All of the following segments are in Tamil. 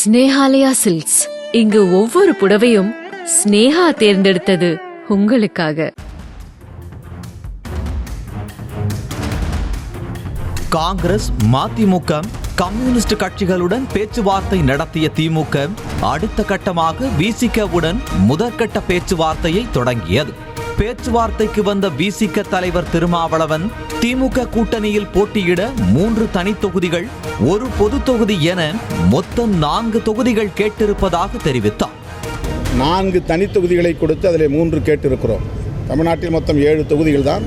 ஸ்னேஹாலயா சில்க்ஸ். இங்கு ஒவ்வொரு புடவையும் ஸ்னேஹா தேர்ந்தெடுத்தது உங்களுக்காக. காங்கிரஸ், மதிமுக, கம்யூனிஸ்ட் கட்சிகளுடன் பேச்சுவார்த்தை நடத்திய திமுக அடுத்த கட்டமாக விசிகவுடன் முதற்கட்ட பேச்சுவார்த்தையை தொடங்கியது. பேச்சுவார்த்தைக்கு வந்த விசிக தலைவர் திருமாவளவன் திமுக கூட்டணியில் போட்டியிட 3 தனி தொகுதிகள், 1 பொது தொகுதி என மொத்தம் 4 தொகுதிகள் கேட்டிருப்பதாக தெரிவித்தார். 4 தனி தொகுதிகளை கொடுத்து அதில் 3 கேட்டிருக்கிறோம். தமிழ்நாட்டில் மொத்தம் 7 தொகுதிகள் தான்.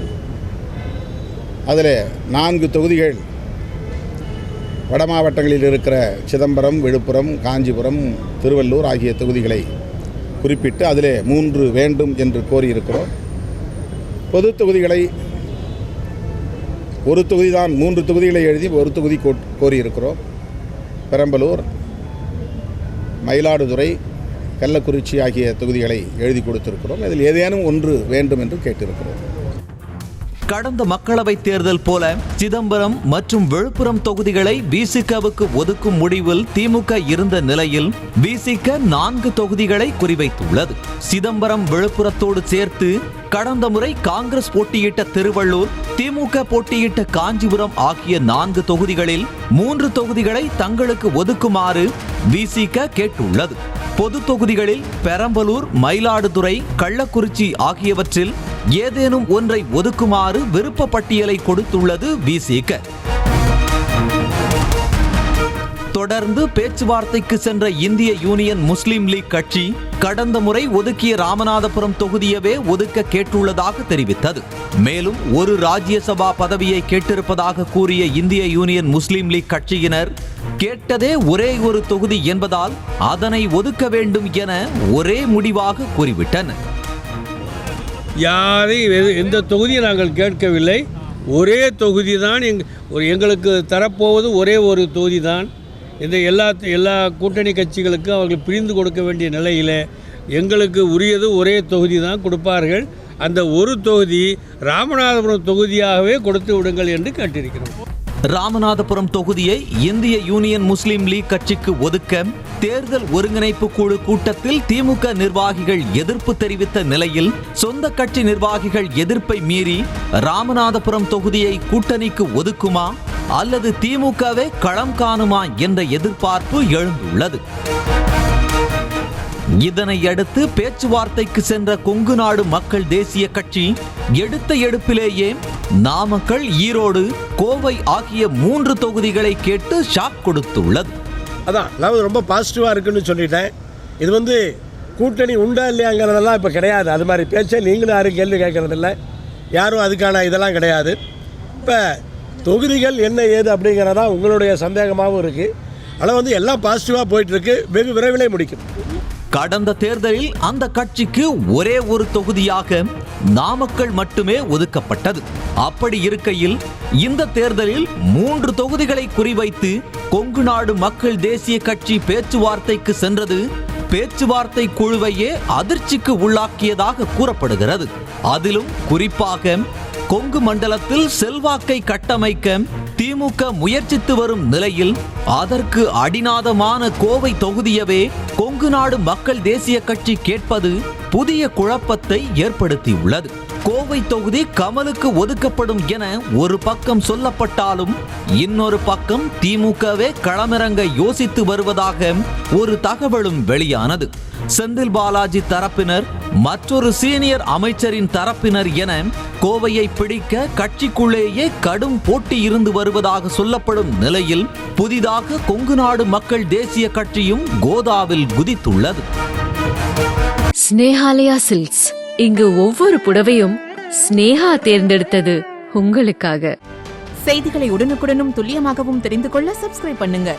அதில் 4 தொகுதிகள் வட மாவட்டங்களில் இருக்கிற சிதம்பரம், விழுப்புரம், காஞ்சிபுரம், திருவள்ளூர் ஆகிய தொகுதிகளை குறிப்பிட்டு அதில் 3 வேண்டும் என்று கோரியிருக்கிறோம். பொது தொகுதிகளை 1 தொகுதி தான், 3 தொகுதிகளை எழுதி 1 தொகுதி கோரியிருக்கிறோம். பெரம்பலூர், மயிலாடுதுறை, கள்ளக்குறிச்சி ஆகிய தொகுதிகளை எழுதி கொடுத்திருக்கிறோம். இதில் ஏதேனும் ஒன்று வேண்டும் என்று கேட்டிருக்கிறோம். கடந்த மக்களவைத் தேர்தல் போல சிதம்பரம் மற்றும் விழுப்புரம் தொகுதிகளை விசிகவுக்கு ஒதுக்கும் முடிவில் திமுக இருந்த நிலையில் விசிக 4 தொகுதிகளை குறிவைத்துள்ளது. சிதம்பரம், விழுப்புரத்தோடு சேர்த்து கடந்த முறை காங்கிரஸ் போட்டியிட்ட திருவள்ளூர், திமுக போட்டியிட்ட காஞ்சிபுரம் ஆகிய 4 தொகுதிகளில் 3 தொகுதிகளை தங்களுக்கு ஒதுக்குமாறு விசிக கேட்டுள்ளது. பொது தொகுதிகளில் பெரம்பலூர், மயிலாடுதுறை, கள்ளக்குறிச்சி ஆகியவற்றில் ஏதேனும் ஒன்றை ஒதுக்குமாறு விருப்ப பட்டியலை கொடுத்துள்ளது விசிக. தொடர்ந்து பேச்சுவார்த்தைக்கு சென்ற இந்திய யூனியன் முஸ்லிம் லீக் கட்சி கடந்த முறை ஒதுக்கிய ராமநாதபுரம் தொகுதியவே ஒதுக்க கேட்டுள்ளதாக தெரிவித்தது. மேலும் ஒரு ராஜ்யசபா பதவியை கேட்டிருப்பதாக கூறிய இந்திய யூனியன் முஸ்லிம் லீக் கட்சியினர் கேட்டதே ஒரே ஒரு தொகுதி என்பதால் அதனை ஒதுக்க வேண்டும் என ஒரே முடிவாக கூறிவிட்டனர். யாரையும் எந்த தொகுதியை நாங்கள் கேட்கவில்லை. ஒரே தொகுதி தான் எங்களுக்கு தரப்போவது ஒரே ஒரு தொகுதி தான். இந்த எல்லா கூட்டணி கட்சிகளுக்கும் அவர்கள் பிரிந்து கொடுக்க வேண்டிய நிலையில் எங்களுக்கு உரியது ஒரே தொகுதி தான் கொடுப்பார்கள். அந்த ஒரு தொகுதி ராமநாதபுரம் தொகுதியாகவே கொடுத்து விடுங்கள் என்று கேட்டிருக்கிறோம். ராமநாதபுரம் தொகுதியை இந்திய யூனியன் முஸ்லிம் லீக் கட்சிக்கு ஒதுக்க தேர்தல் ஒருங்கிணைப்பு குழு கூட்டத்தில் திமுக நிர்வாகிகள் எதிர்ப்பு தெரிவித்த நிலையில் சொந்த கட்சி நிர்வாகிகள் எதிர்ப்பை மீறி ராமநாதபுரம் தொகுதியை கூட்டணிக்கு ஒதுக்குமா அல்லது திமுகவே களம் காணுமா என்ற எதிர்பார்ப்பு எழுந்துள்ளது. இதனை அடுத்து பேச்சுவார்த்தைக்கு சென்ற கொங்கு நாடு மக்கள் தேசிய கட்சி எடுத்த எடுப்பிலேயே நாமக்கல், ஈரோடு, கோவை ஆகிய 3 தொகுதிகளை கேட்டு ஷாக் கொடுத்துள்ளது. அதாவது ரொம்ப பாசிட்டிவாக இருக்குன்னு சொல்லிட்டேன். இது கூட்டணி உண்டா இல்லையாங்கிறதெல்லாம் இப்போ கிடையாது. அது மாதிரி பேச்சை நீங்களும் யாரும் கேள்வி கேட்கறதில்ல, யாரும் அதுக்கான இதெல்லாம் கிடையாது. இப்போ தொகுதிகள் என்ன ஏது அப்படிங்கிறதா உங்களுடைய சந்தேகமாகவும் இருக்குது. ஆனால் எல்லாம் பாசிட்டிவாக போயிட்டுருக்கு. வெகு விரைவிலே முடிக்கும். கடந்த தேர்தலில் அந்த கட்சிக்கு ஒரே ஒரு தொகுதியாக நாமக்கல் மட்டுமே ஒதுக்கப்பட்டது. அப்படி இருக்கையில் இந்த தேர்தலில் 3 தொகுதிகளை குறிவைத்து கொங்கு நாடு மக்கள் தேசிய கட்சி பேச்சுவார்த்தைக்கு சென்றது பேச்சுவார்த்தை குழுவையே அதிர்ச்சிக்கு உள்ளாக்கியதாக கூறப்படுகிறது. அதிலும் குறிப்பாக கொங்கு மண்டலத்தில் செல்வாக்கை கட்டமைக்க திமுக முயற்சித்து வரும் நிலையில் அதற்கு அடிநாதமான கோவை தொகுதியவே கொங்கு நாடு மக்கள் தேசிய கட்சி கேட்பது புதிய குழப்பத்தை ஏற்படுத்தியுள்ளது. கோவை தொகுதி கமலுக்கு ஒதுக்கப்படும் என ஒரு பக்கம் சொல்லப்பட்டாலும் இன்னொரு பக்கம் திமுகவே களமிறங்க யோசித்து வருவதாக ஒரு தகவலும் வெளியானது. செந்தில் பாலாஜி தரப்பினர், மற்றொரு சீனியர் அமைச்சரின் தரப்பினர் என கோவையை பிடிக்க கட்சிக்குள்ளேயே கடும் போட்டி இருந்து வருவதாக சொல்லப்படும் நிலையில் புதிதாக கொங்கு நாடு மக்கள் தேசிய கட்சியும் கோதாவில் குதித்துள்ளது. ஸ்னேஹாலயா சில்க்ஸ். இங்கு ஒவ்வொரு புடவையும் ஸ்னேஹா தேர்ந்தெடுத்தது உங்களுக்காக. செய்திகளை உடனுக்குடனும் துல்லியமாகவும் தெரிந்து கொள்ள சப்ஸ்கிரைப் பண்ணுங்க.